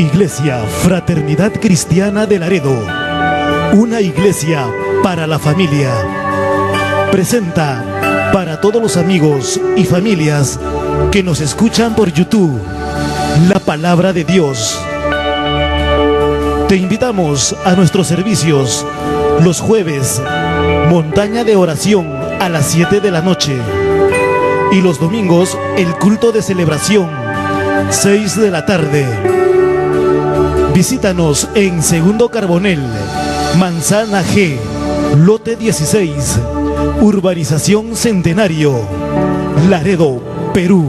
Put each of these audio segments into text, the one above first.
Iglesia Fraternidad Cristiana de Laredo, una iglesia para la familia, presenta para todos los amigos y familias que nos escuchan por YouTube, la palabra de Dios. Te invitamos a nuestros servicios los jueves, montaña de oración a las 7 de la noche, y los domingos el culto de celebración, 6 de la tarde. Visítanos en Segundo Carbonel, Manzana G, lote 16, Urbanización Centenario, Laredo, Perú.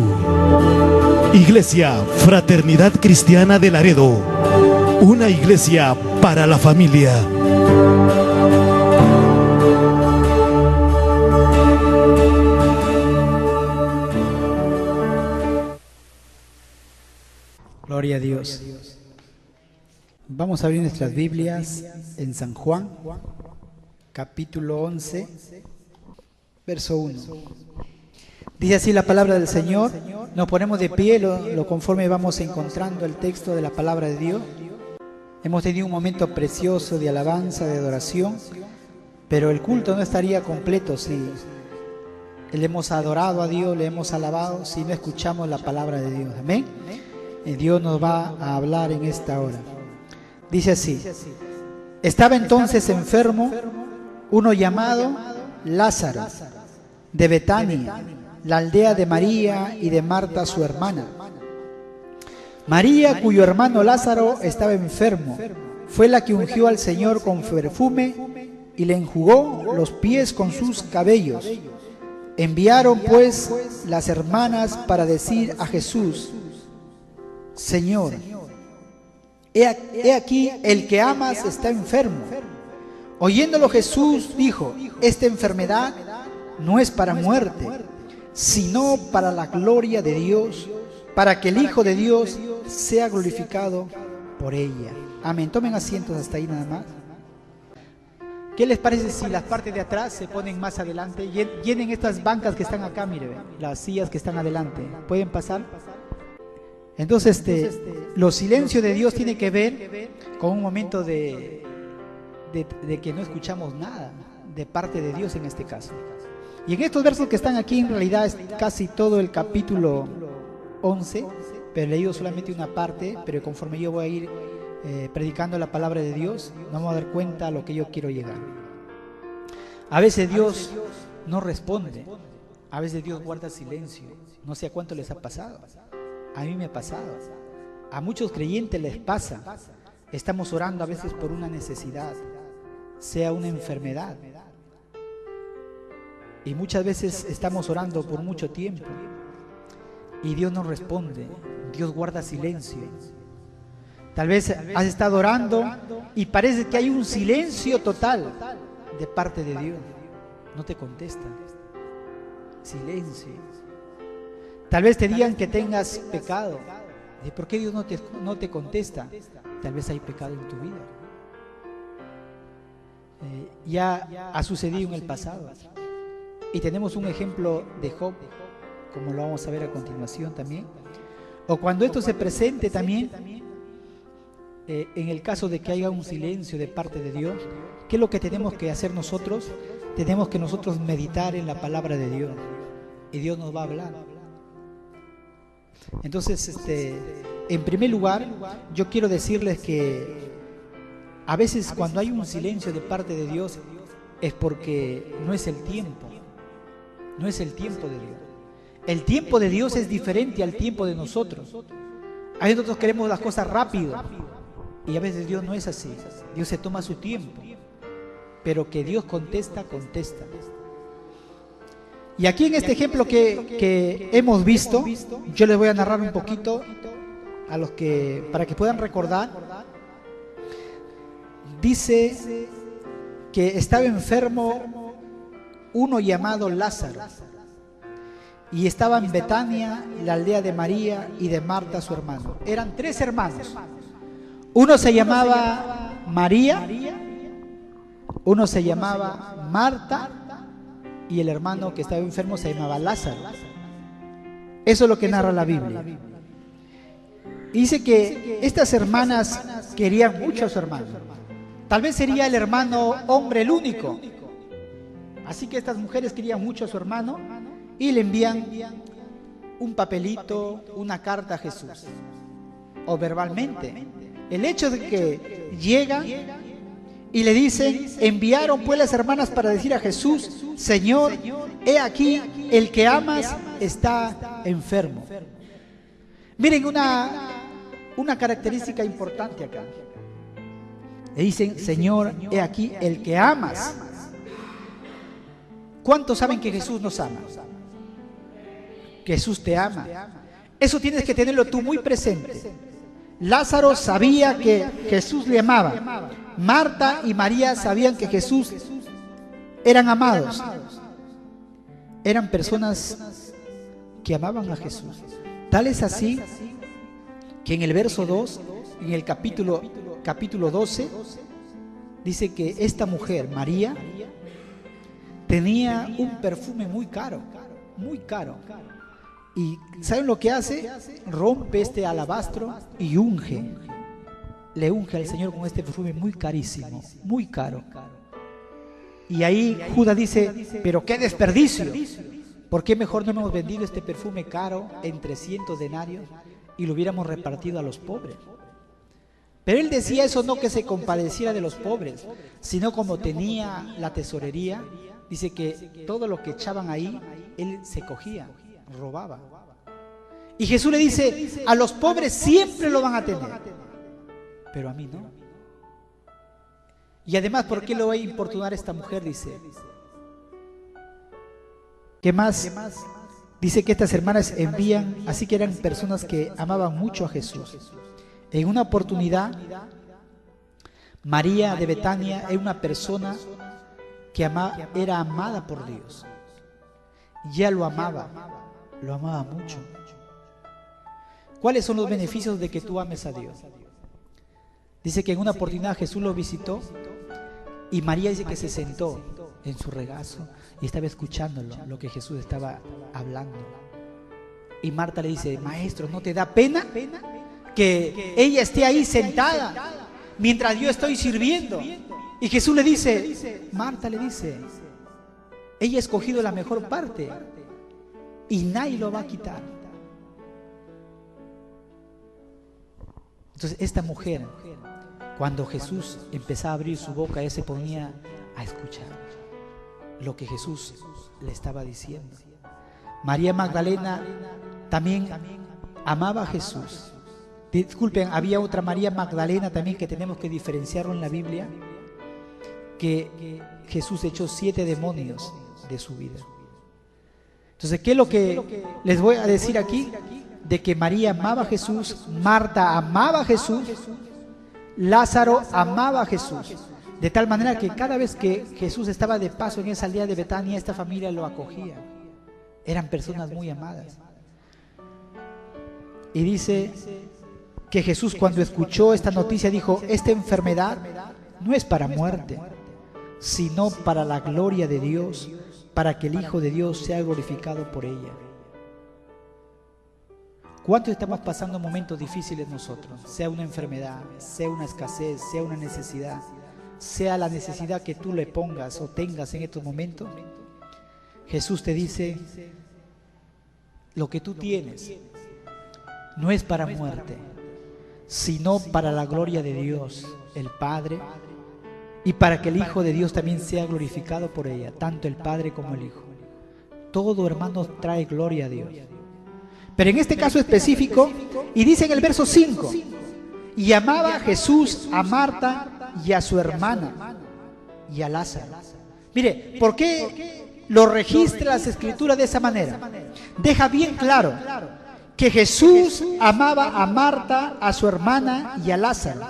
Iglesia Fraternidad Cristiana de Laredo, una iglesia para la familia. Gloria a Dios. Vamos a abrir nuestras Biblias en San Juan, capítulo 11, verso 1. Dice así la palabra del Señor. Nos ponemos de pie, lo conforme vamos encontrando el texto de la palabra de Dios. Hemos tenido un momento precioso de alabanza, de adoración, pero el culto no estaría completo si le hemos adorado a Dios, le hemos alabado, si no escuchamos la palabra de Dios. Amén. Dios nos va a hablar en esta hora. Dice así: estaba entonces enfermo uno llamado Lázaro, de Betania, la aldea de María y de Marta su hermana. María, cuyo hermano Lázaro estaba enfermo, fue la que ungió al Señor con perfume y le enjugó los pies con sus cabellos. Enviaron pues las hermanas para decir a Jesús: Señor, he aquí el que amas está enfermo. Oyéndolo Jesús dijo: esta enfermedad no es para muerte, sino para la gloria de Dios, para que el Hijo de Dios sea glorificado por ella. Amén. Tomen asientos hasta ahí nada más. ¿Qué les parece si las partes de atrás se ponen más adelante? Llenen estas bancas que están acá, mire, las sillas que están adelante. ¿Pueden pasar? Entonces, los silencios de Dios tienen que ver con un momento de que no escuchamos nada de parte de Dios en este caso. Y en estos versos que están aquí, en realidad es casi todo el capítulo 11, pero he leído solamente una parte, pero conforme yo voy a ir predicando la palabra de Dios, nos vamos a dar cuenta a lo que yo quiero llegar. A veces Dios no responde, a veces Dios guarda silencio. No sé a cuánto les ha pasado. A mí me ha pasado, a muchos creyentes les pasa. Estamos orando a veces por una necesidad, sea una enfermedad, y muchas veces estamos orando por mucho tiempo y Dios no responde, Dios guarda silencio. Tal vez has estado orando y parece que hay un silencio total de parte de Dios, no te contesta, silencio. Tal vez te digan que tengas pecado. ¿Y por qué Dios no te contesta? Tal vez hay pecado en tu vida. Ya ha sucedido en el pasado. Y tenemos un ejemplo de Job, como lo vamos a ver a continuación también. O cuando esto se presente también, en el caso de que haya un silencio de parte de Dios, ¿qué es lo que tenemos que hacer nosotros? Tenemos que nosotros meditar en la palabra de Dios. Y Dios nos va a hablar. Entonces, en primer lugar, yo quiero decirles que a veces cuando hay un silencio de parte de Dios es porque no es el tiempo, no es el tiempo de Dios. El tiempo de Dios es diferente al tiempo de nosotros. A veces nosotros queremos las cosas rápido y a veces Dios no es así. Dios se toma su tiempo, pero que Dios contesta, contesta. Y aquí en este ejemplo que hemos visto, yo les voy a narrar un poquito a los que, para que puedan recordar. Dice que estaba enfermo uno llamado Lázaro y estaba en Betania, la aldea de María y de Marta su hermano. Eran 3 hermanos. Uno se llamaba María, uno se llamaba Marta, y el hermano que estaba enfermo se llamaba Lázaro. Eso es lo que narra la Biblia. Y dice que estas hermanas querían mucho a su hermano. Tal vez sería el hermano hombre el único. Así que estas mujeres querían mucho a su hermano y le envían un papelito, una carta a Jesús. O verbalmente. El hecho de que llegan y le dicen, enviaron pues las hermanas para decir a Jesús, Señor, he aquí, el que amas está enfermo. Miren una característica importante acá. Le dicen, Señor, he aquí, el que amas. ¿Cuántos saben que Jesús nos ama? Jesús te ama. Eso tienes que tenerlo tú muy presente. Lázaro sabía que Jesús le amaba. Marta y María sabían que Jesús eran amados. Eran personas que amaban a Jesús. Tal es así que en el verso 2, en el capítulo 12, dice que esta mujer, María, tenía un perfume muy caro, muy caro. Y ¿saben lo que hace? Rompe este alabastro y unge. Le unge al Señor con este perfume muy carísimo, muy caro. Y ahí Judas dice, pero qué desperdicio. ¿Por qué mejor no hemos vendido este perfume caro en 300 denarios y lo hubiéramos repartido a los pobres? Pero él decía eso no que se compadeciera de los pobres, sino como tenía la tesorería, dice que todo lo que echaban ahí, él se cogía, robaba. Y Jesús le dice, a los pobres siempre lo van a tener, pero a mí no. Y además, ¿por qué lo va a importunar esta mujer? Dice, ¿qué más? Dice que estas hermanas envían, así que eran personas que amaban mucho a Jesús. En una oportunidad, María de Betania era una persona que era amada por Dios. Ya lo amaba mucho. ¿Cuáles son los beneficios de que tú ames a Dios? Dice que en una oportunidad Jesús lo visitó y María dice que se sentó en su regazo y estaba escuchándolo, lo que Jesús estaba hablando. Y Marta le dice, Maestro, ¿no te da pena que ella esté ahí sentada mientras yo estoy sirviendo? Y Jesús le dice, Marta le dice, ella ha escogido la mejor parte y nadie lo va a quitar. Entonces esta mujer, cuando Jesús empezaba a abrir su boca, ella se ponía a escuchar lo que Jesús le estaba diciendo. María Magdalena también amaba a Jesús. Disculpen, había otra María Magdalena también que tenemos que diferenciarlo en la Biblia, que Jesús echó 7 demonios de su vida. Entonces, ¿qué es lo que les voy a decir aquí? De que María amaba a Jesús, Marta amaba a Jesús, Lázaro amaba a Jesús. De tal manera que cada vez que Jesús estaba de paso en esa aldea de Betania, esta familia lo acogía. Eran personas muy amadas. Y dice que Jesús, cuando escuchó esta noticia, dijo, esta enfermedad no es para muerte, sino para la gloria de Dios, para que el Hijo de Dios sea glorificado por ella. ¿Cuántos estamos pasando momentos difíciles nosotros? Sea una enfermedad, sea una escasez, sea una necesidad, sea la necesidad que tú le pongas o tengas en estos momentos. Jesús te dice, lo que tú tienes no es para muerte, sino para la gloria de Dios, el Padre, y para que el Hijo de Dios también sea glorificado por ella, tanto el Padre como el Hijo. Todo, hermanos, trae gloria a Dios. Pero en este caso específico, y dice en el verso 5, y amaba a Jesús a Marta y a su hermana y a Lázaro. Mire, ¿por qué lo registra las Escrituras de esa manera? Deja bien claro que Jesús amaba a Marta, a su hermana y a Lázaro.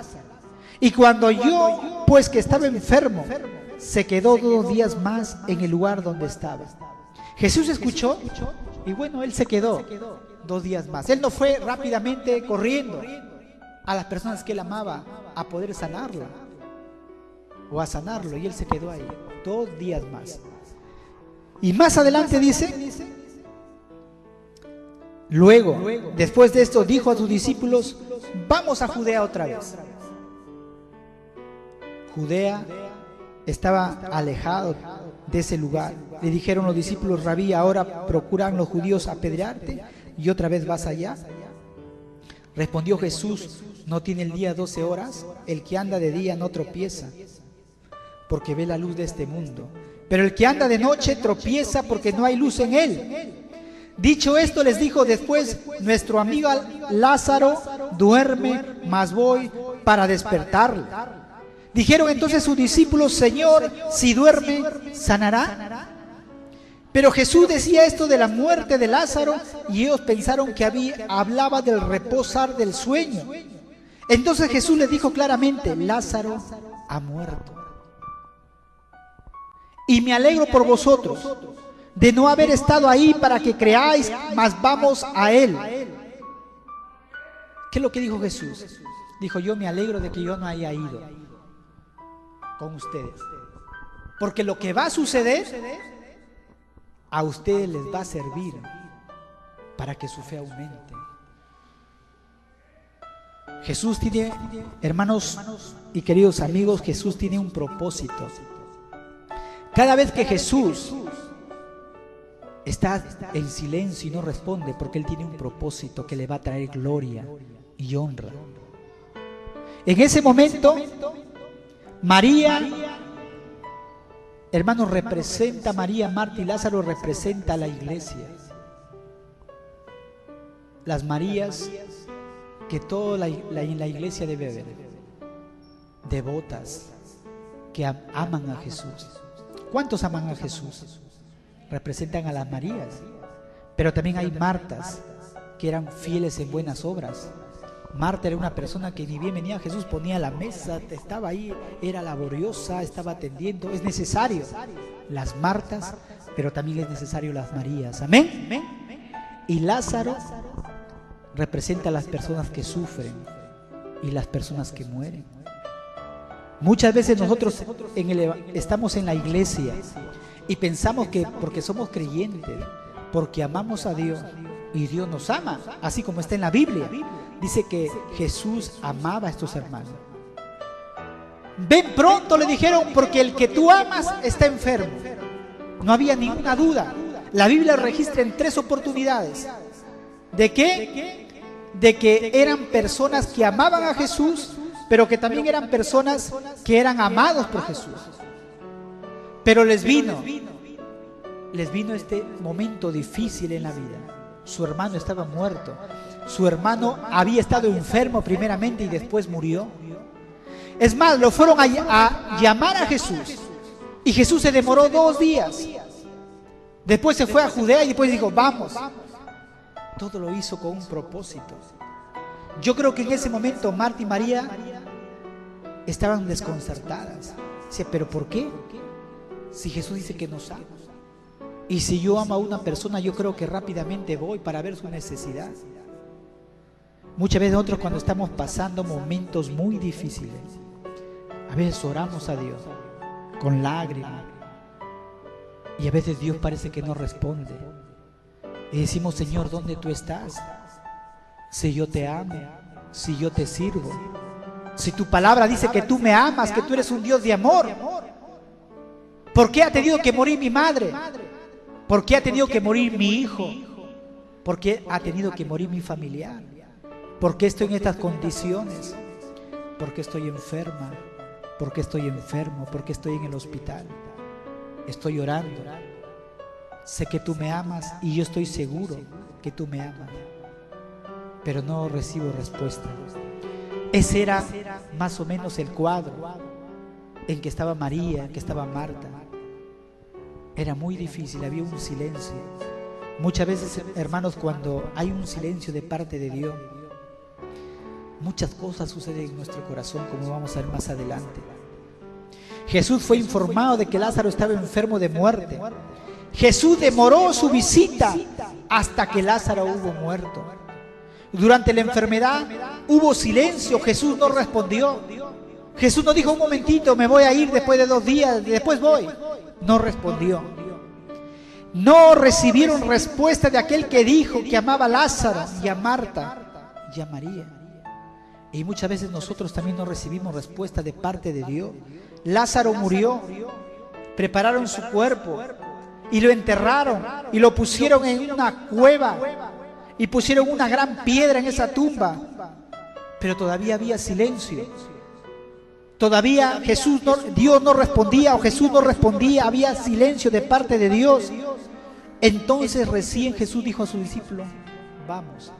Y cuando yo, pues que estaba enfermo, se quedó 2 días más en el lugar donde estaba. Jesús escuchó y bueno, él se quedó 2 días más. Él no fue rápidamente corriendo a las personas que él amaba a poder sanarla o a sanarlo, y él se quedó ahí 2 días más. Y más adelante dice, luego, después de esto, dijo a sus discípulos, vamos a Judea otra vez. Judea estaba alejado de ese lugar. Le dijeron los discípulos: Rabí, ahora procuran los judíos apedrearte y otra vez vas allá. Respondió Jesús: ¿no tiene el día 12 horas? El que anda de día no tropieza, porque ve la luz de este mundo. Pero el que anda de noche tropieza porque no hay luz en él. Dicho esto, les dijo después: nuestro amigo Lázaro duerme, mas voy para despertarle. Dijeron entonces sus discípulos: Señor, si duerme, ¿sanará? Pero Jesús decía esto de la muerte de Lázaro, y ellos pensaron que hablaba del reposar del sueño. Entonces Jesús les dijo claramente: Lázaro ha muerto. Y me alegro por vosotros de no haber estado ahí para que creáis, mas vamos a él. ¿Qué es lo que dijo Jesús? Dijo: yo me alegro de que yo no haya ido con ustedes, porque lo que va a suceder a ustedes les va a servir para que su fe aumente. Jesús tiene, hermanos y queridos amigos, Jesús tiene un propósito. Cada vez que Jesús está en silencio y no responde, porque Él tiene un propósito que le va a traer gloria y honra. En ese momento, María, hermanos, representa, María, Marta y Lázaro representa a la iglesia. Las Marías que toda en la iglesia debe haber, devotas, que aman a Jesús. ¿Cuántos aman a Jesús? Representan a las Marías. Pero también hay Martas que eran fieles en buenas obras. Marta era una persona que ni bien venía a Jesús, ponía la mesa, estaba ahí, era laboriosa, estaba atendiendo. Es necesario las Martas, pero también es necesario las Marías. Amén. Y Lázaro representa a las personas que sufren y las personas que mueren. Muchas veces nosotros estamos en la iglesia y pensamos que porque somos creyentes, porque amamos a Dios y Dios nos ama, así como está en la Biblia. Dice que Jesús amaba a estos hermanos. Ven pronto, le dijeron, porque el que tú amas está enfermo. No había ninguna duda. La Biblia registra en 3 oportunidades. ¿De qué? De que eran personas que amaban a Jesús, pero que también eran personas que eran amados por Jesús. Pero les vino este momento difícil en la vida. Su hermano estaba muerto. Su hermano había estado enfermo primeramente y después murió. Es más, lo fueron a llamar a Jesús y Jesús se demoró 2 días. Después se fue a Judea y después dijo: vamos. Todo lo hizo con un propósito. Yo creo que en ese momento Marta y María estaban desconcertadas. Dice: ¿pero por qué? Si Jesús dice que nos ama. Y si yo amo a una persona, yo creo que rápidamente voy para ver su necesidad. Muchas veces nosotros, cuando estamos pasando momentos muy difíciles, a veces oramos a Dios con lágrimas y a veces Dios parece que no responde. Y decimos: Señor, ¿dónde tú estás? Si yo te amo, si yo te sirvo, si tu palabra dice que tú me amas, que tú eres un Dios de amor, ¿por qué ha tenido que morir mi madre? ¿Por qué ha tenido que morir mi hijo? ¿Por qué ha tenido que morir mi familiar? ¿Por qué estoy en estas condiciones? ¿Por qué estoy enferma? ¿Por qué estoy enfermo? ¿Por qué estoy en el hospital? Estoy orando. Sé que tú me amas y yo estoy seguro que tú me amas, pero no recibo respuesta. Ese era más o menos el cuadro en que estaba María, en que estaba Marta. Era muy difícil, había un silencio. Muchas veces, hermanos, cuando hay un silencio de parte de Dios, muchas cosas suceden en nuestro corazón, como vamos a ver más adelante. Jesús fue informado de que Lázaro estaba enfermo de muerte. Jesús demoró su visita hasta que Lázaro hubo muerto. Durante la enfermedad hubo silencio, Jesús no respondió. Jesús no dijo: un momentito, me voy a ir después de 2 días, después voy. No respondió. No recibieron respuesta de aquel que dijo que amaba a Lázaro y a Marta y a María. Y muchas veces nosotros también no recibimos respuesta de parte de Dios. Lázaro murió, prepararon su cuerpo y lo enterraron y lo pusieron en una cueva y pusieron una gran piedra en esa tumba, pero todavía había silencio. Todavía Dios no respondía, o Jesús no respondía, había silencio de parte de Dios. Entonces recién Jesús dijo a sus discípulos: vamos.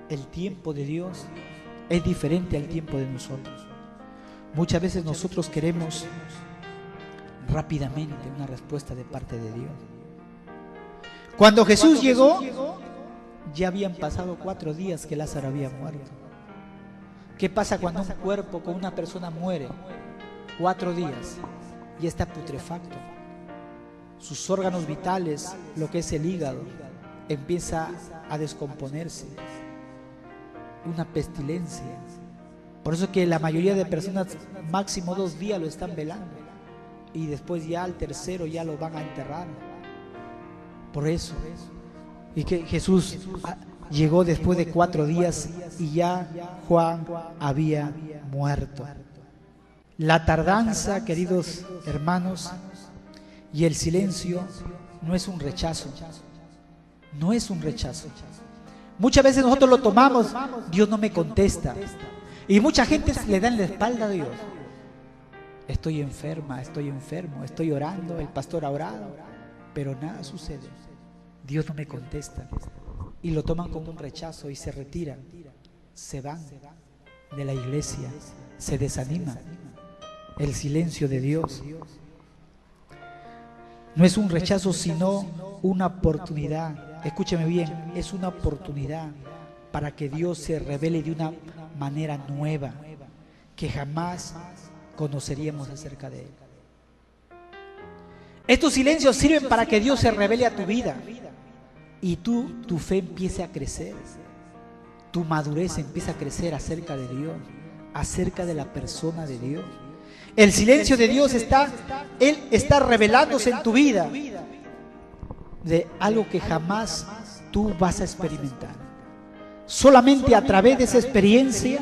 El tiempo de Dios es diferente al tiempo de nosotros. Muchas veces nosotros queremos rápidamente una respuesta de parte de Dios. Cuando Jesús llegó, ya habían pasado 4 días que Lázaro había muerto. ¿Qué pasa cuando un cuerpo con una persona muere? 4 días y está putrefacto. Sus órganos vitales, lo que es el hígado, empieza a descomponerse. Una pestilencia. Por eso que la mayoría de personas máximo 2 días lo están velando y después ya al tercero ya lo van a enterrar. Por eso. Y que Jesús llegó después de 4 días y ya Juan había muerto. La tardanza, queridos hermanos, y el silencio no es un rechazo. No es un rechazo. Muchas veces nosotros lo tomamos: Dios no me contesta. Y mucha gente le da en la espalda a Dios. Estoy enferma, estoy enfermo, estoy orando, el pastor ha orado, pero nada sucede. Dios no me contesta. Y lo toman como un rechazo y se retiran, se van de la iglesia, se desaniman. El silencio de Dios no es un rechazo, sino una oportunidad. Escúcheme bien, es una oportunidad para que Dios se revele de una manera nueva que jamás conoceríamos acerca de Él. Estos silencios sirven para que Dios se revele a tu vida y tu fe empiece a crecer, tu madurez empieza a crecer acerca de Dios, acerca de la persona de Dios. El silencio de Dios Él está revelándose en tu vida de algo que jamás tú vas a experimentar. Solamente a través de esa experiencia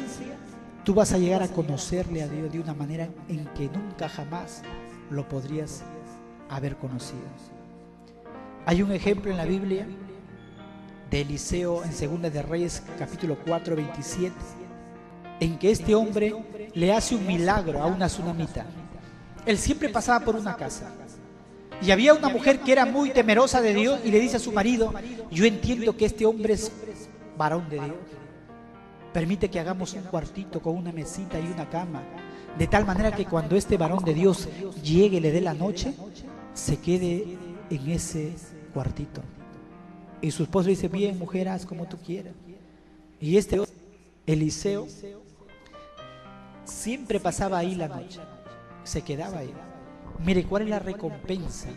tú vas a llegar a conocerle a Dios de una manera en que nunca jamás lo podrías haber conocido. Hay un ejemplo en la Biblia de Eliseo en Segunda de Reyes capítulo 4, 27, en que este hombre le hace un milagro a una tsunamita. Él siempre pasaba por una casa y había una mujer que era muy temerosa de Dios y le dice a su marido: yo entiendo que este hombre es varón de Dios, permite que hagamos un cuartito con una mesita y una cama, de tal manera que cuando este varón de Dios llegue y le dé la noche, se quede en ese cuartito. Y su esposo dice: bien, mujer, haz como tú quieras. Y Eliseo siempre pasaba ahí la noche, se quedaba ahí. Mire, ¿cuál es la recompensa?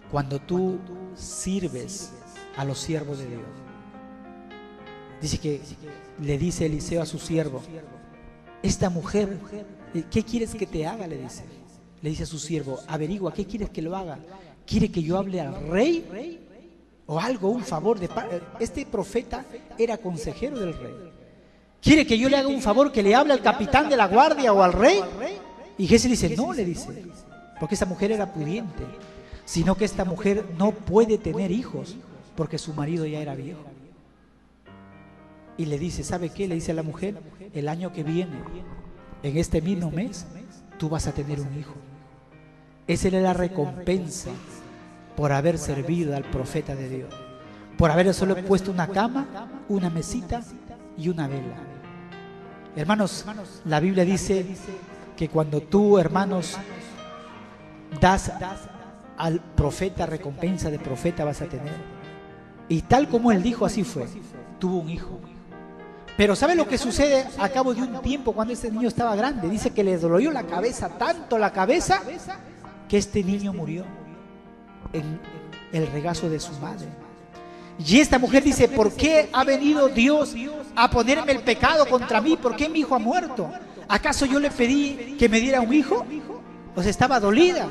Cuando tú sirves a los siervos de Dios. Dice que le dice Eliseo a su siervo: esta mujer, ¿qué quieres que te haga? Le dice a su siervo: averigua, ¿qué quieres que lo haga? ¿Quiere que yo hable al rey? ¿O algo, un favor de parte? Este profeta era consejero del rey. ¿Quiere que yo le haga un favor, que le hable al capitán de la guardia o al rey? Y Jesús dice: no, le dice, porque esa mujer era pudiente, sino que esta mujer no puede tener hijos porque su marido ya era viejo. Y le dice: ¿sabe qué? Le dice a la mujer: el año que viene, en este mismo mes, tú vas a tener un hijo. Esa era la recompensa por haber servido al profeta de Dios, por haber solo puesto una cama, una mesita y una vela. Hermanos, la Biblia dice que cuando tú, hermanos, das al profeta, recompensa de profeta vas a tener. Y tal como él dijo, así fue. Tuvo un hijo. Pero ¿sabe lo que sucede a cabo de un tiempo cuando este niño estaba grande? Dice que le dolió la cabeza, tanto la cabeza, que este niño murió en el regazo de su madre. Y esta mujer dice: ¿por qué ha venido Dios a ponerme el pecado contra mí? ¿Por qué mi hijo ha muerto? ¿Acaso yo le pedí que me diera un hijo? Pues estaba dolida.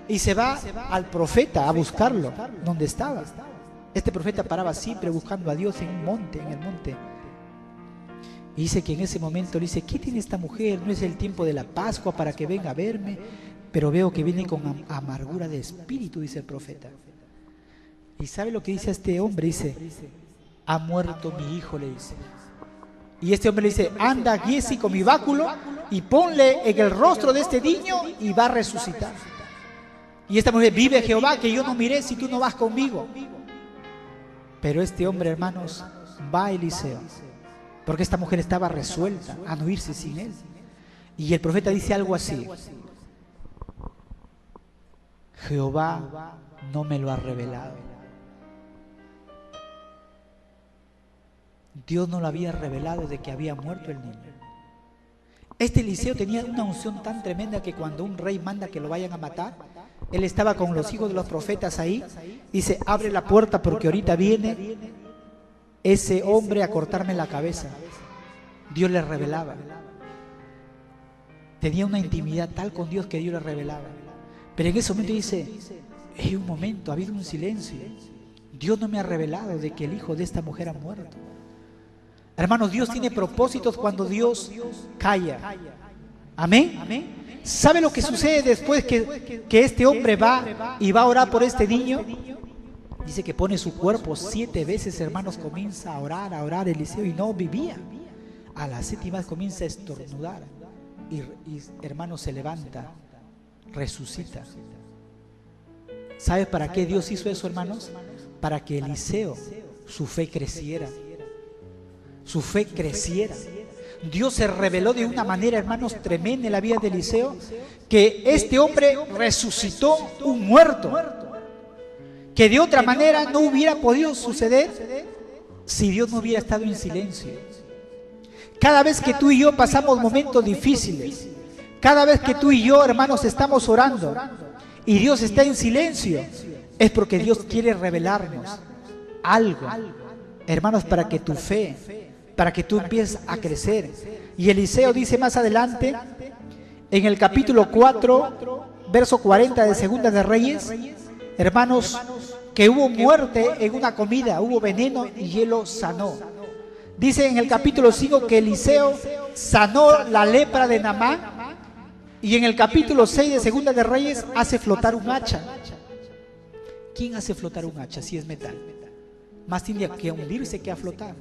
Y se va al profeta a buscarlo donde estaba. Este profeta paraba siempre buscando a Dios en un monte, en el monte Y dice que en ese momento le dice, ¿qué tiene esta mujer? No es el tiempo de la Pascua para que venga a verme, pero veo que viene con amargura de espíritu, dice el profeta. ¿Y sabe lo que dice este hombre? Dice, ha muerto mi hijo, le dice. Y este hombre le dice, anda, Giesi, con mi báculo y ponle en el rostro de este niño y va a resucitar. Y esta mujer, vive Jehová, que yo no miré si tú no vas conmigo. Pero este hombre, hermanos, va a Eliseo, porque esta mujer estaba resuelta a no irse sin él. Y el profeta dice algo así: Jehová no me lo ha revelado. Dios no lo había revelado de que había muerto el niño. Este Eliseo tenía una unción tan tremenda que cuando un rey manda que lo vayan a matar, él estaba con los hijos de los profetas ahí, dice, abre la puerta porque ahorita viene ese hombre a cortarme la cabeza. Dios le revelaba. Tenía una intimidad tal con Dios que Dios le revelaba. Pero en ese momento dice, un momento, ha habido un silencio. Dios no me ha revelado de que el hijo de esta mujer ha muerto. Hermanos, Dios tiene propósitos cuando Dios calla. Amén. ¿Sabe lo que sucede después que este hombre va y va a orar por este niño? Dice que pone su cuerpo 7 veces, hermanos, comienza a orar Eliseo y no vivía. A la 7ª comienza a estornudar y hermanos, se levanta, resucita. ¿Sabes para qué Dios hizo eso, hermanos? Para que Eliseo, su fe creciera. Su fe creciera. Dios se reveló de una manera, hermanos, tremenda en la vida de Eliseo, que este hombre resucitó un muerto, que de otra manera no hubiera podido suceder si Dios no hubiera estado en silencio. Cada vez que tú y yo pasamos momentos difíciles, cada vez que tú y yo, hermanos, estamos orando y Dios está en silencio, es porque Dios quiere revelarnos algo, hermanos, para que tu fe, para que tú empieces a crecer. Y Eliseo dice más adelante, en el capítulo 4, verso 40 de Segunda de Reyes, hermanos, que hubo muerte en una comida, hubo veneno y él lo sanó. Dice en el capítulo 5 que Eliseo sanó la lepra de Naamán, y en el capítulo 6 de Segunda de Reyes hace flotar un hacha. ¿Quién hace flotar un hacha si es metal? Más tiene que hundirse que a flotar.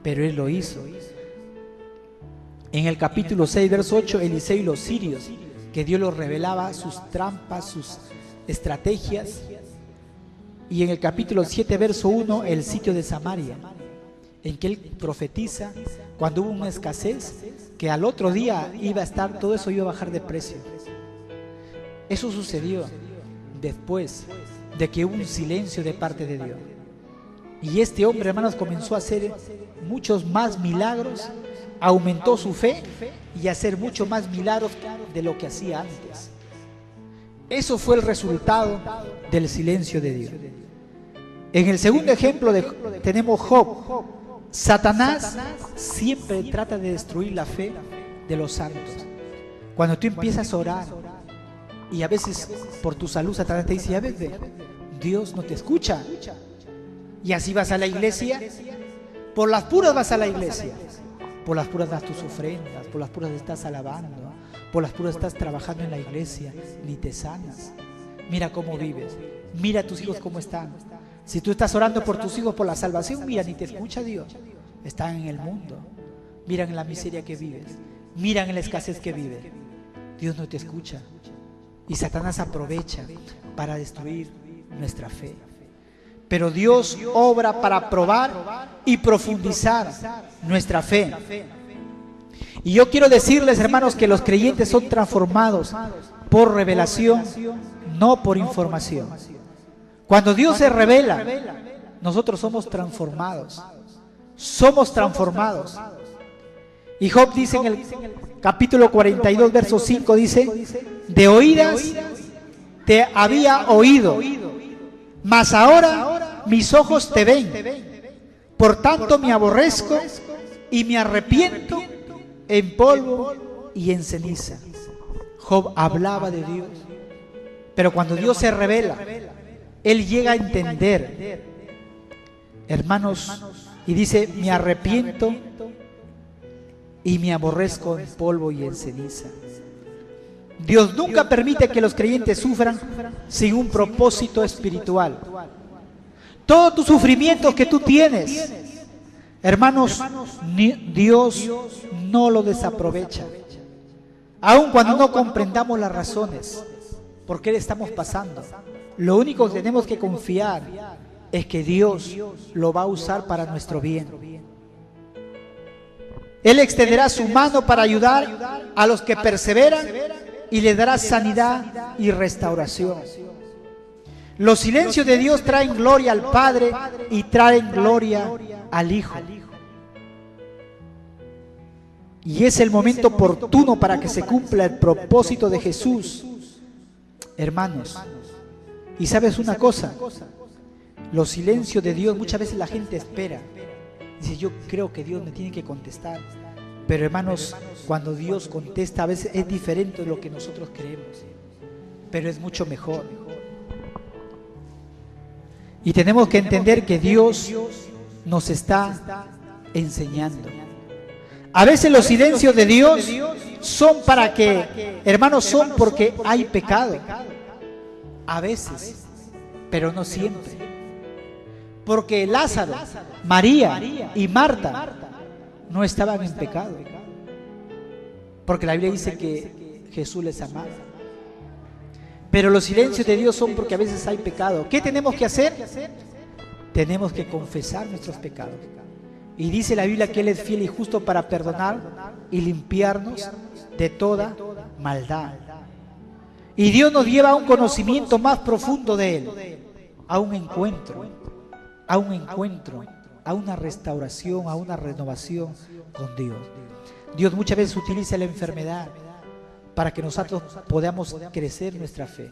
Pero él lo hizo. En el capítulo 6, verso 8, Eliseo y los sirios, que Dios los revelaba sus trampas, sus estrategias. Y en el capítulo 7, verso 1, el sitio de Samaria, en que él profetiza cuando hubo una escasez, que al otro día iba a estar, todo eso iba a bajar de precio. Eso sucedió después de que hubo un silencio de parte de Dios. Y este hombre, hermanos, comenzó a hacer muchos más milagros, aumentó su fe y a hacer muchos más milagros de lo que hacía antes. Eso fue el resultado del silencio de Dios. En el segundo ejemplo tenemos Job. Satanás siempre trata de destruir la fe de los santos. Cuando tú empiezas a orar y a veces por tu salud Satanás te dice, ya ves, Dios no te escucha. Y así vas a la iglesia, por las puras vas a la iglesia, por las puras das tus ofrendas, por las puras estás alabando, por las puras estás trabajando en la iglesia, ni te sanas. Mira cómo vives, mira a tus hijos cómo están. Si tú estás orando por tus hijos por la salvación, mira, ni te escucha Dios. Están en el mundo, miran en la miseria que vives, miran en la escasez que vives. Dios no te escucha. Y Satanás aprovecha para destruir nuestra fe. Pero Dios obra para probar y profundizar nuestra fe. Y yo quiero decirles, hermanos, que los creyentes son transformados por revelación, no por información. Cuando Dios se revela, nosotros somos transformados. Somos transformados. Y Job dice en el capítulo 42, verso 5, dice, de oídas te había oído, mas ahora mis ojos te ven. Por tanto me aborrezco y me arrepiento en polvo y en ceniza. Job hablaba de Dios, pero cuando Dios se revela, él llega a entender, hermanos, y dice, me arrepiento y me aborrezco en polvo y en ceniza. Dios nunca permite que los creyentes sufran sin un propósito espiritual. Todos tus sufrimientos que tú tienes, hermanos, Dios no lo desaprovecha. Aun cuando no comprendamos las razones por qué le estamos pasando, lo único que tenemos que confiar es que Dios lo va a usar para nuestro bien. Él extenderá su mano para ayudar a los que perseveran y le dará sanidad y restauración. Los silencios de Dios traen gloria al Padre y traen gloria al Hijo. Y es el momento oportuno para que se cumpla el propósito de Jesús, hermanos. Y sabes una cosa, los silencios de Dios, muchas veces la gente espera. Dice, yo creo que Dios me tiene que contestar. Pero hermanos, cuando Dios contesta a veces es diferente de lo que nosotros creemos. Pero es mucho mejor. Y tenemos que entender que Dios nos está enseñando. A veces los silencios de Dios son para que, hermanos, son porque hay pecado. A veces, pero no siempre. Porque Lázaro, María y Marta no estaban en pecado. Porque la Biblia dice que Jesús les amaba. Pero los silencios de Dios son porque a veces hay pecado. ¿Qué tenemos que hacer? Tenemos que confesar nuestros pecados. Y dice la Biblia que Él es fiel y justo para perdonar y limpiarnos de toda maldad. Y Dios nos lleva a un conocimiento más profundo de Él, a un encuentro, a una restauración, a una renovación con Dios. Dios muchas veces utiliza la enfermedad para que nosotros podamos crecer nuestra fe,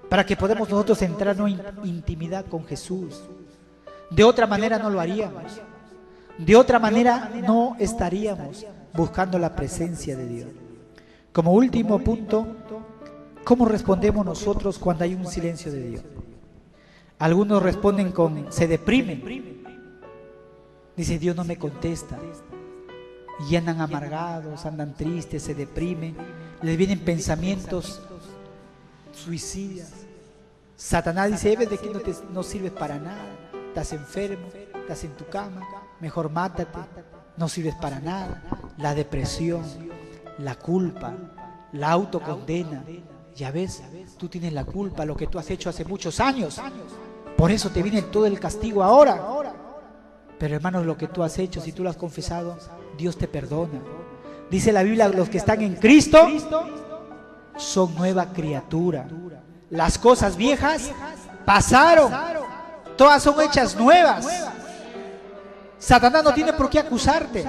para que podamos nosotros entrar en intimidad con Jesús. De otra manera no lo haríamos. De otra manera no estaríamos buscando la presencia de Dios. Como último punto, ¿cómo respondemos nosotros cuando hay un silencio de Dios? Algunos responden se deprimen. Dice, Dios no me contesta. Y andan amargados, andan tristes, se deprimen. Les vienen pensamientos suicidas. Satanás dice, Eves, de que no sirves para nada. Estás enfermo, estás en tu cama, mejor mátate, no sirves para nada. La depresión, la culpa, la autocondena. Ya ves, tú tienes la culpa, lo que tú has hecho hace muchos años. Por eso te viene todo el castigo ahora. Pero hermanos, lo que tú has hecho, si tú lo has confesado, Dios te perdona. Dice la Biblia, los que están en Cristo son nueva criatura. Las cosas viejas pasaron, todas son hechas nuevas. Satanás no tiene por qué acusarte.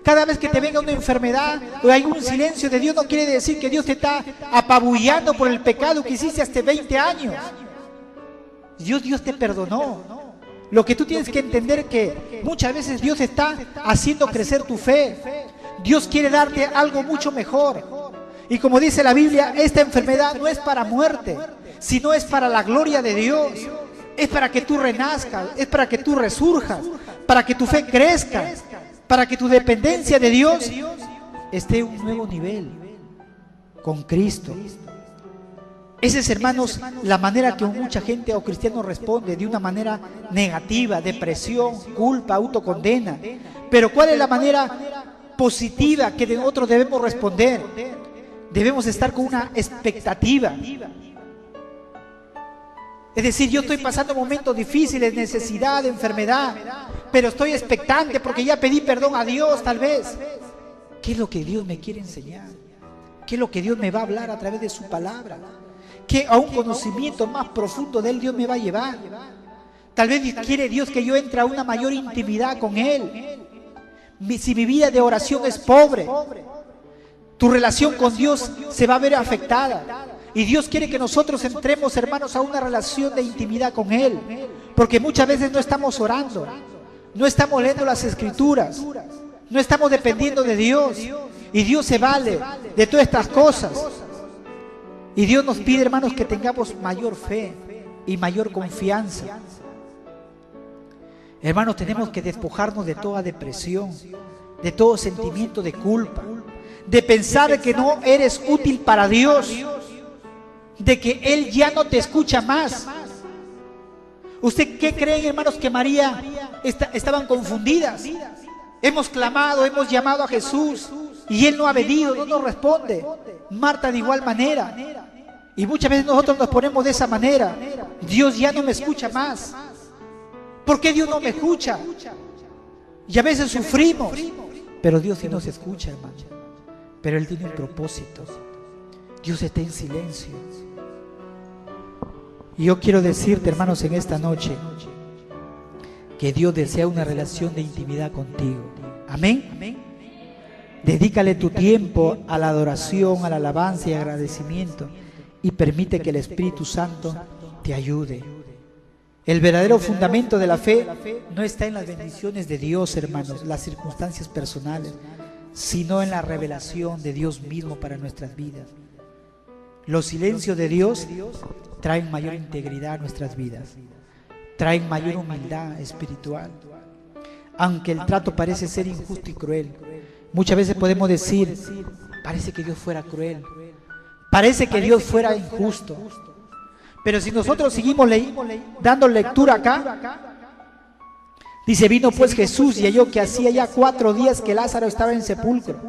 Cada vez que te venga una enfermedad o hay un silencio de Dios, no quiere decir que Dios te está apabullando por el pecado que hiciste hace 20 años. Dios te perdonó. Lo que tú tienes que entender es que muchas veces Dios está haciendo crecer tu fe. Dios quiere darte algo mucho mejor. Y como dice la Biblia, esta enfermedad no es para muerte, sino es para la gloria de Dios. Es para que tú renazcas, es para que tú resurjas, para que tu fe crezca, para que tu dependencia de Dios esté en un nuevo nivel con Cristo. Esa es, hermanos, la manera que mucha gente o cristiano responde, de una manera negativa, depresión, culpa, autocondena. Pero ¿cuál es la manera positiva que nosotros debemos responder? Debemos estar con una expectativa. Es decir, yo estoy pasando momentos difíciles, necesidad, enfermedad, pero estoy expectante porque ya pedí perdón a Dios, tal vez. ¿Qué es lo que Dios me quiere enseñar? ¿Qué es lo que Dios me va a hablar a través de su palabra? ¿Qué a un conocimiento más profundo de Él Dios me va a llevar? Tal vez quiere Dios que yo entre a una mayor intimidad con Él. Si mi vida de oración es pobre, tu relación con Dios se va a ver afectada. Y Dios quiere que nosotros entremos, hermanos, a una relación de intimidad con Él. Porque muchas veces no estamos orando, no estamos leyendo las Escrituras, no estamos dependiendo de Dios. Y Dios se vale de todas estas cosas. Y Dios nos pide, hermanos, que tengamos mayor fe y mayor confianza. Hermanos, tenemos que despojarnos de toda depresión, de todo sentimiento de culpa, de pensar que no eres útil para Dios, de que Él ya no te escucha más. ¿Usted qué creen, hermanos, que María estaban confundidas? Hemos clamado, hemos llamado a Jesús y Él no ha venido, no nos responde. Marta de igual manera. Y muchas veces nosotros nos ponemos de esa manera. Dios ya no me escucha más. ¿Por qué Dios no me escucha? Y a veces sufrimos. Pero Dios sí nos escucha, hermano. Pero Él tiene un propósito. Dios está en silencio. Y yo quiero decirte, hermanos, en esta noche, que Dios desea una relación de intimidad contigo. Amén. Dedícale tu tiempo a la adoración, a la alabanza y agradecimiento, y permite que el Espíritu Santo te ayude. El verdadero fundamento de la fe no está en las bendiciones de Dios, hermanos, las circunstancias personales, sino en la revelación de Dios mismo para nuestras vidas. Los silencios de Dios traen mayor integridad a nuestras vidas, traen mayor humildad espiritual. Aunque el trato parece ser injusto y cruel, muchas veces podemos decir, parece que Dios fuera cruel, parece que Dios fuera injusto. Pero si nosotros seguimos dando lectura acá, dice, vino pues Jesús y halló que hacía ya 4 días que Lázaro estaba en sepulcro.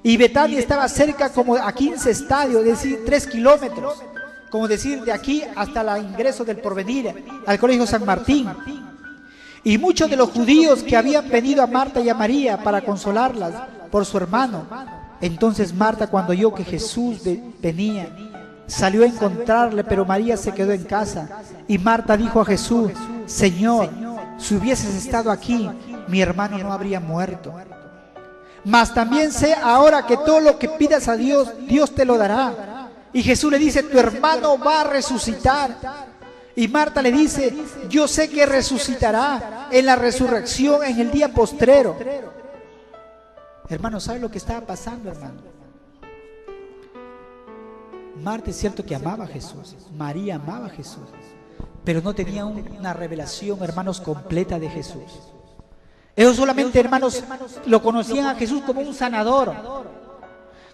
Y Betania estaba cerca como a 15 estadios, es decir, 3 kilómetros, como decir, de aquí hasta el ingreso del Porvenir, al Colegio San Martín. Y muchos de los judíos que habían venido a Marta y a María para consolarlas por su hermano. Entonces Marta, cuando oyó que Jesús venía, salió a encontrarle, pero María se quedó en casa. Y Marta dijo a Jesús, Señor, si hubieses estado aquí, mi hermano no habría muerto. Mas también sé ahora que todo lo que pidas a Dios, Dios te lo dará. Y Jesús le dice, tu hermano va a resucitar. Y Marta le dice, yo sé que resucitará en la resurrección en el día postrero. Hermano, ¿sabe lo que estaba pasando, hermano? Marta es cierto que amaba a Jesús, María amaba a Jesús, pero no tenía una revelación, hermanos, completa de Jesús. Ellos solamente, hermanos, lo conocían a Jesús como un sanador.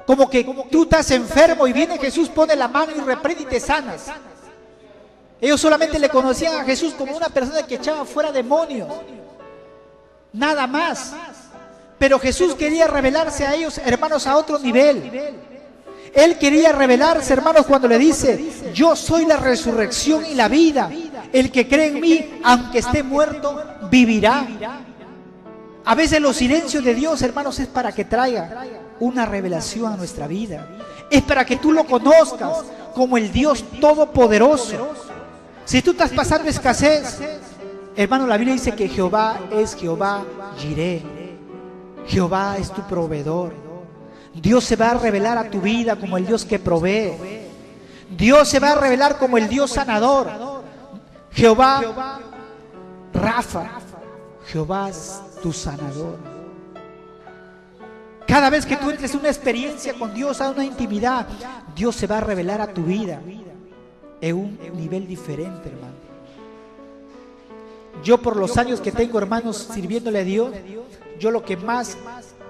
Como que tú estás enfermo y viene Jesús, pone la mano y reprende y te sanas. Ellos solamente le conocían a Jesús como una persona que echaba fuera demonios. Nada más. Pero Jesús quería revelarse a ellos, hermanos, a otro nivel. Él quería revelarse, hermanos, cuando le dice, yo soy la resurrección y la vida. El que cree en mí, aunque esté muerto, vivirá. A veces los silencios de Dios, hermanos, es para que traiga una revelación a nuestra vida. Es para que tú lo conozcas como el Dios todopoderoso. Si tú estás pasando escasez, hermano, la Biblia dice que Jehová es Jehová Jireh. Jehová es tu proveedor. Dios se va a revelar a tu vida como el Dios que provee. Dios se va a revelar como el Dios sanador. Jehová Rafa. Jehová es tu sanador. Cada vez que tú entres en una experiencia con Dios, a una intimidad, Dios se va a revelar a tu vida en un nivel diferente, hermano. Yo por los años que tengo, hermanos, sirviéndole a Dios, yo lo que más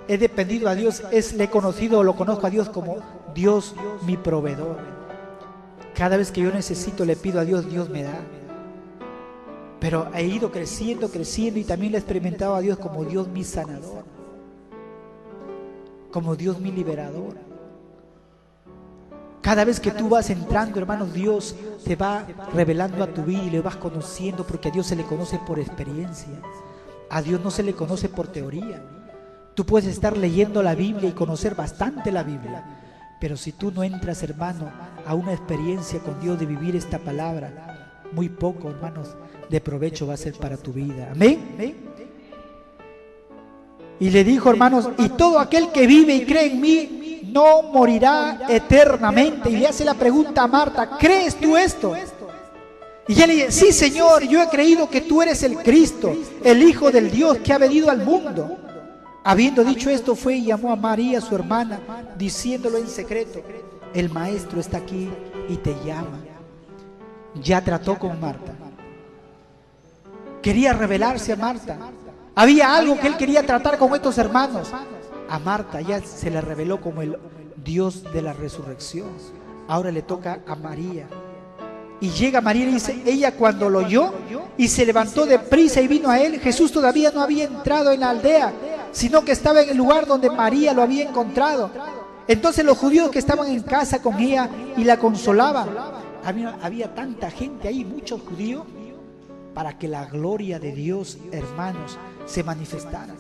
he dependido a Dios es, le he conocido o lo conozco a Dios como Dios mi proveedor. Cada vez que yo necesito, le pido a Dios, Dios me da. Pero he ido creciendo y también le he experimentado a Dios como Dios mi sanador, como Dios mi liberador. Cada vez que tú vas entrando, hermanos, Dios te va revelando a tu vida y le vas conociendo, porque a Dios se le conoce por experiencia. A Dios no se le conoce por teoría. Tú puedes estar leyendo la Biblia y conocer bastante la Biblia, pero si tú no entras, hermano, a una experiencia con Dios de vivir esta palabra, muy poco, hermanos, de provecho va a ser para tu vida. Amén. Y le dijo, hermanos, y todo aquel que vive y cree en mí no morirá eternamente. Y le hace la pregunta a Marta, ¿crees tú esto? Y ella le dice, sí, Señor, yo he creído que tú eres el Cristo, el Hijo del Dios que ha venido al mundo. Habiendo dicho esto, fue y llamó a María, su hermana, diciéndolo en secreto, el Maestro está aquí y te llama. Ya trató con Marta. Quería revelarse a Marta, Había algo que él quería tratar con estos hermanos. A Marta ya se le reveló como el Dios de la resurrección. Ahora le toca a María. Y llega María y dice, ella cuando lo oyó y se levantó deprisa y vino a él. Jesús todavía no había entrado en la aldea, sino que estaba en el lugar donde María lo había encontrado. Entonces los judíos que estaban en casa con ella y la consolaban. Había tanta gente ahí, muchos judíos, para que la gloria de Dios, hermanos, se manifestara.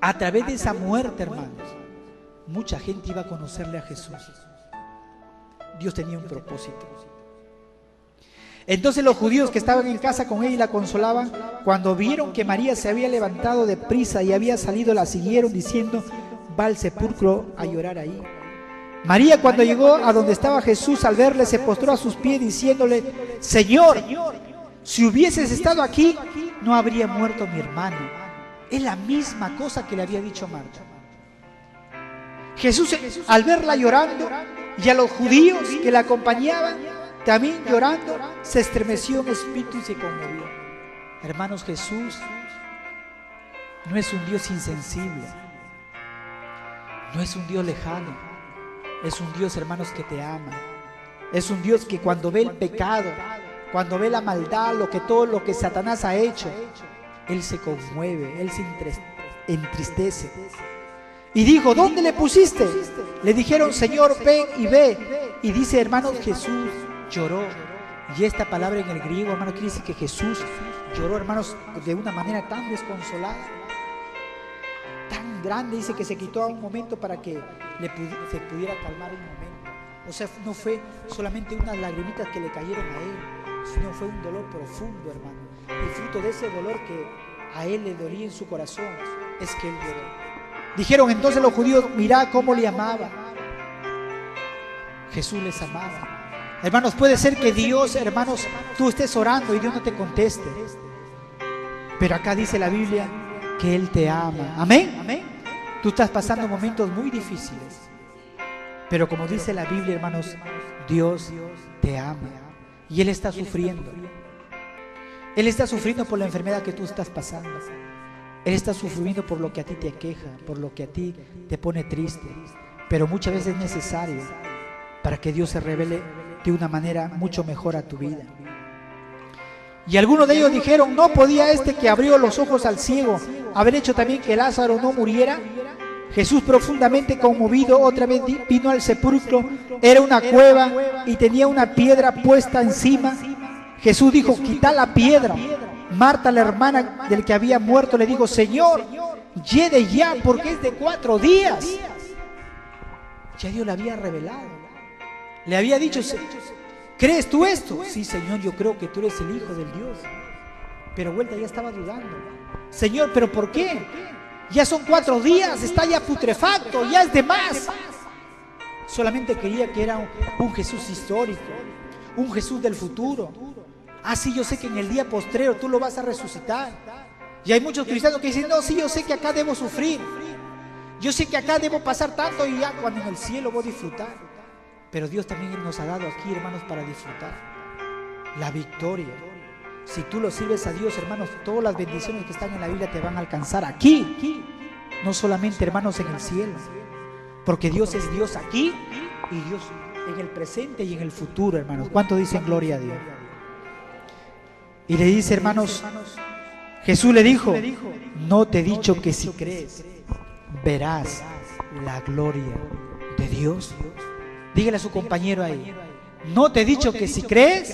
A través de esa muerte, hermanos, mucha gente iba a conocerle a Jesús. Dios tenía un propósito. Entonces los judíos que estaban en casa con ella y la consolaban, cuando vieron que María se había levantado de prisa y había salido, la siguieron diciendo, va al sepulcro a llorar ahí. María, cuando llegó a donde estaba Jesús, al verle se postró a sus pies diciéndole, Señor, si hubieses estado aquí, no habría muerto mi hermano. Es la misma cosa que le había dicho Marta. Jesús, al verla llorando y a los judíos que la acompañaban también llorando, se estremeció en espíritu y se conmovió. Hermanos, Jesús no es un Dios insensible, no es un Dios lejano, es un Dios, hermanos, que te ama. Es un Dios que cuando ve el pecado, cuando ve la maldad, todo lo que Satanás ha hecho, Él se conmueve, Él se entristece. Y dijo, ¿dónde le pusiste? Le dijeron, Señor, ven y ve. Y dice, hermanos, Jesús lloró. Y esta palabra en el griego, hermanos, quiere decir que Jesús lloró, hermanos, de una manera tan desconsolada, tan grande. Dice que se quitó a un momento para que se pudiera calmar un momento. O sea, no fue solamente unas lagrimitas que le cayeron a él, sino fue un dolor profundo, hermano. Y fruto de ese dolor que a él le dolía en su corazón, es que él lloró. Dijeron entonces los judíos, mirá cómo le amaba. Jesús les amaba. Hermanos, puede ser que Dios, hermanos, tú estés orando y Dios no te conteste. Pero acá dice la Biblia que Él te ama. Amén. Amén. Tú estás pasando momentos muy difíciles. Pero como dice la Biblia, hermanos, Dios te ama. Y Él está sufriendo. Él está sufriendo por la enfermedad que tú estás pasando. Él está sufriendo por lo que a ti te aqueja, por lo que a ti te pone triste. Pero muchas veces es necesario para que Dios se revele de una manera mucho mejor a tu vida. Y algunos de ellos dijeron, ¿no podía este que abrió los ojos al ciego haber hecho también que Lázaro no muriera? Jesús, profundamente conmovido, otra vez vino al sepulcro. Era una cueva y tenía una piedra puesta encima. Jesús dijo, quita la piedra. Marta, la hermana del que había muerto, le dijo, Señor, llegue ya, porque es de 4 días. Ya Dios le había revelado. Le había dicho, ¿crees tú esto? Sí, Señor, yo creo que tú eres el Hijo del Dios. Pero vuelta ya estaba dudando. Señor, ¿pero por qué? Ya son 4 días, está ya putrefacto, ya es de más. Solamente quería que era un Jesús histórico, un Jesús del futuro. Ah, sí, yo sé que en el día postrero tú lo vas a resucitar. Y hay muchos cristianos que dicen, no, sí, yo sé que acá debo sufrir. Yo sé que acá debo pasar tanto y ya cuando en el cielo voy a disfrutar. Pero Dios también nos ha dado aquí, hermanos, para disfrutar la victoria. Si tú lo sirves a Dios, hermanos, todas las bendiciones que están en la Biblia te van a alcanzar aquí. No solamente, hermanos, en el cielo. Porque Dios es Dios aquí y Dios en el presente y en el futuro, hermanos. ¿Cuánto dicen gloria a Dios? Y le dice, hermanos, Jesús le dijo, no te he dicho que si crees, verás la gloria de Dios. Dígale a su compañero ahí, no te he dicho que si crees,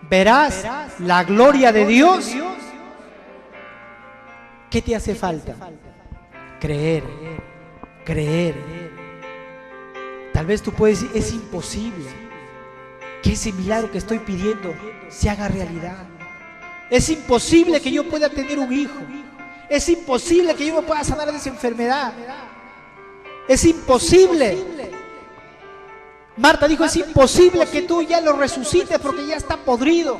verás la gloria de Dios. ¿Qué te hace falta? Creer, creer. Tal vez tú puedes decir, es imposible que ese milagro que estoy pidiendo se haga realidad. Es imposible que yo pueda tener un hijo. Es imposible que yo me pueda sanar de esa enfermedad. Es imposible. Marta dijo, es imposible que tú ya lo resucites porque ya está podrido.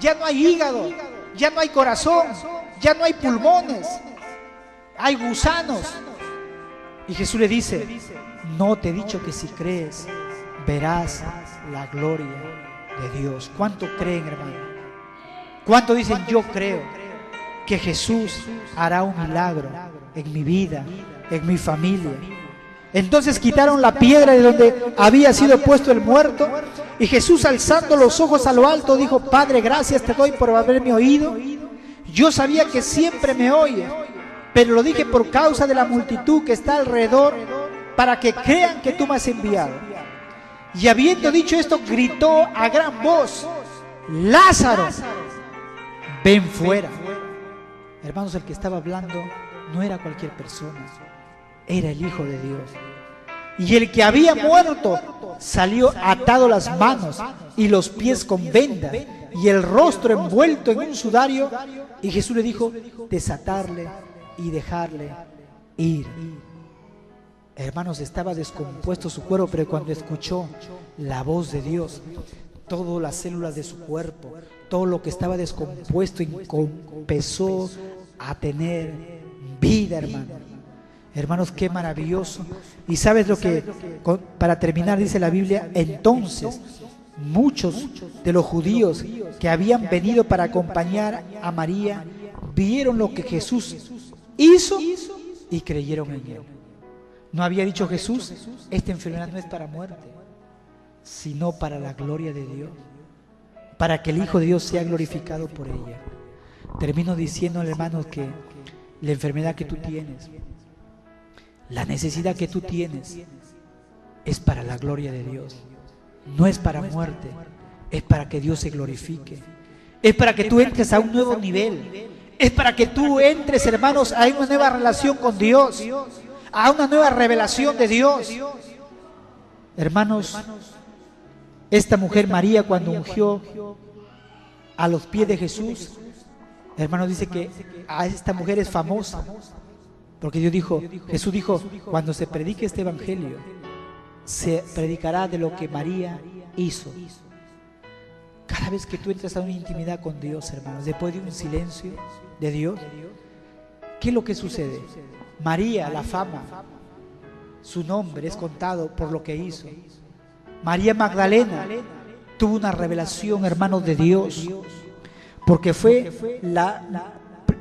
Ya no hay hígado, ya no hay corazón, ya no hay pulmones, hay gusanos. Y Jesús le dice, no te he dicho que si crees, verás la gloria de Dios. ¿Cuánto creen, hermano? ¿Cuánto dicen, yo creo que Jesús hará un milagro en mi vida, en mi familia. Entonces quitaron la piedra de donde había sido puesto el muerto, y Jesús, alzando los ojos a lo alto, dijo: Padre, gracias te doy por haberme oído. Yo sabía que siempre me oye, pero lo dije por causa de la multitud que está alrededor, para que crean que tú me has enviado. Y habiendo dicho esto, gritó a gran voz: Lázaro, ven fuera. Hermanos, el que estaba hablando no era cualquier persona, era el Hijo de Dios. Y el que había muerto salió atado las manos y los pies con venda y el rostro envuelto en un sudario. Y Jesús le dijo: desatarle y dejarle ir. Hermanos, estaba descompuesto su cuerpo, pero cuando escuchó la voz de Dios, todas las células de su cuerpo, todo lo que estaba descompuesto, empezó a tener vida, hermano. Hermanos, qué maravilloso. Y sabes lo que, para terminar, dice la Biblia: entonces muchos de los judíos que habían venido para acompañar a María vieron lo que Jesús hizo y creyeron en él. ¿No había dicho Jesús: esta enfermedad no es para muerte, sino para la gloria de Dios, para que el Hijo de Dios sea glorificado por ella? Termino diciéndole, hermanos, que la enfermedad que tú tienes, la necesidad que tú tienes, es para la gloria de Dios. No es para muerte, es para que Dios se glorifique. Es para que tú entres a un nuevo nivel. Es para que tú entres, hermanos, a una nueva relación con Dios, a una nueva revelación de Dios. Hermanos, esta mujer María, cuando ungió a los pies de Jesús, hermanos, dice que a esta mujer es famosa, porque Jesús dijo: cuando se predique este evangelio, se predicará de lo que María hizo. Cada vez que tú entras a una intimidad con Dios, hermanos, después de un silencio de Dios, ¿qué es lo que sucede? María, la fama, su nombre es contado por lo que hizo. María Magdalena tuvo una revelación, hermanos, de Dios, porque fue la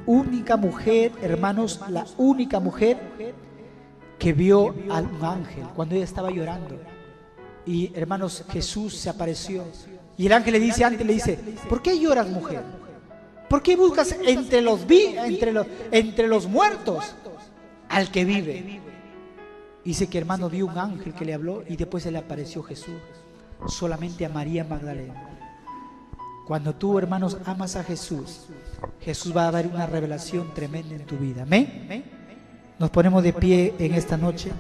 única mujer, hermanos, la única mujer que vio a un ángel cuando ella estaba llorando. Y, hermanos, Jesús se apareció y el ángel le dice: ¿por qué lloras, mujer? ¿Por qué buscas entre los muertos al que vive? Dice que, hermano, vio un ángel que le habló y después se le apareció Jesús solamente a María Magdalena. Cuando tú, hermanos, amas a Jesús, Jesús va a dar una revelación tremenda en tu vida. ¿Amén? Nos ponemos de pie en esta noche.